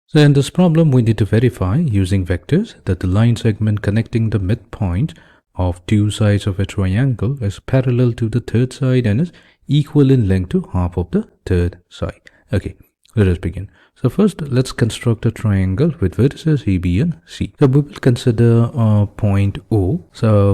So in this problem, we need to verify using vectors that the line segment connecting the midpoint of two sides of a triangle is parallel to the third side and is equal in length to half of the third side. Okay, let us begin. So first, let's construct a triangle with vertices A, B and C. So we will consider a point O,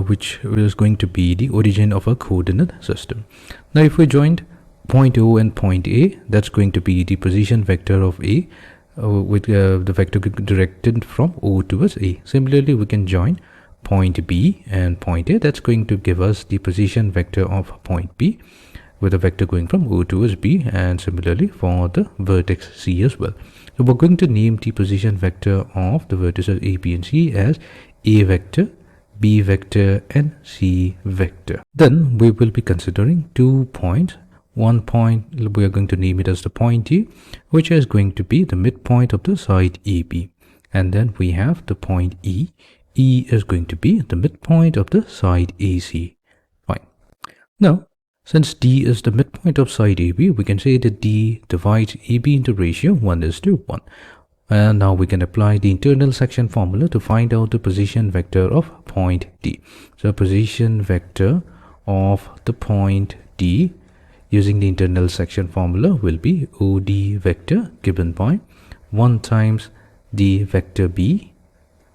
which is going to be the origin of a coordinate system. Now if we joined point O and point A, that's going to be the position vector of A with the vector directed from O towards A. Similarly, we can join point B and point A. That's going to give us the position vector of point B with a vector going from O towards B, and similarly for the vertex C as well. So we're going to name the position vector of the vertices A, B and C as A vector, B vector and C vector. Then we will be considering 2 points. One point, we are going to name it as the point E, which is going to be the midpoint of the side AB. And then we have the point E. E is going to be the midpoint of the side AC. Fine. Now, since D is the midpoint of side AB, we can say that D divides AB into ratio 1:1. And now we can apply the internal section formula to find out the position vector of point D. So position vector of the point D using the internal section formula will be OD vector given by 1 times the vector B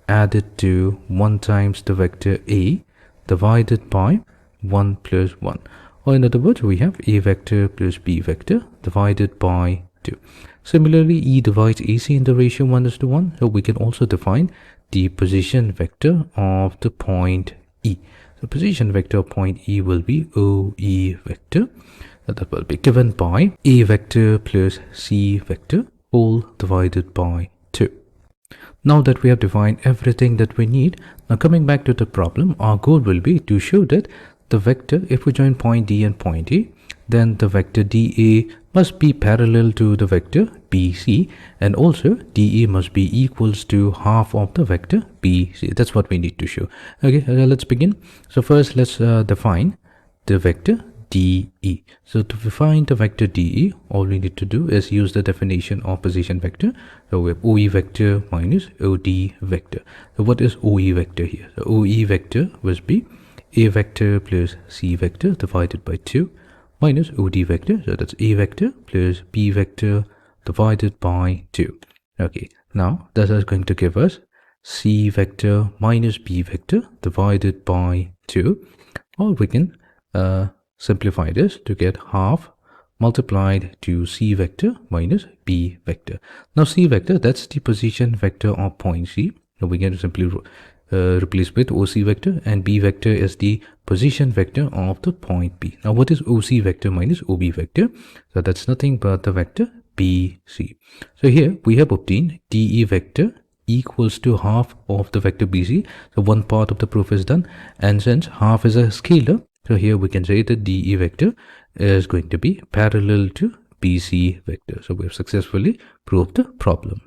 added to 1 times the vector A divided by 1 plus 1. Or in other words, we have A vector plus B vector divided by 2. Similarly, E divides AC in the ratio 1:1. So we can also define the position vector of the point E. So position vector of point E will be OE vector. That will be given by A vector plus C vector all divided by 2. Now that we have defined everything that we need, now coming back to the problem, our goal will be to show that the vector, if we join point D and point E, then the vector DA must be parallel to the vector BC, and also DE must be equals to half of the vector BC. That's what we need to show. Okay, let's begin. So first let's define the vector DE. So to define the vector DE, all we need to do is use the definition of position vector. So we have OE vector minus OD vector. So what is OE vector here? So OE vector must be A vector plus C vector divided by 2 minus OD vector. So that's A vector plus B vector divided by 2. Okay, now that is going to give us C vector minus B vector divided by 2. Or we can simplify this to get half multiplied to C vector minus B vector. Now C vector, that's the position vector of point C. So we can simply replace with OC vector, and B vector is the position vector of the point B. Now what is OC vector minus OB vector? So that's nothing but the vector BC. So here we have obtained DE vector equals to half of the vector BC. So one part of the proof is done, and since half is a scalar, so here we can say that DE vector is going to be parallel to BC vector. So we have successfully proved the problem.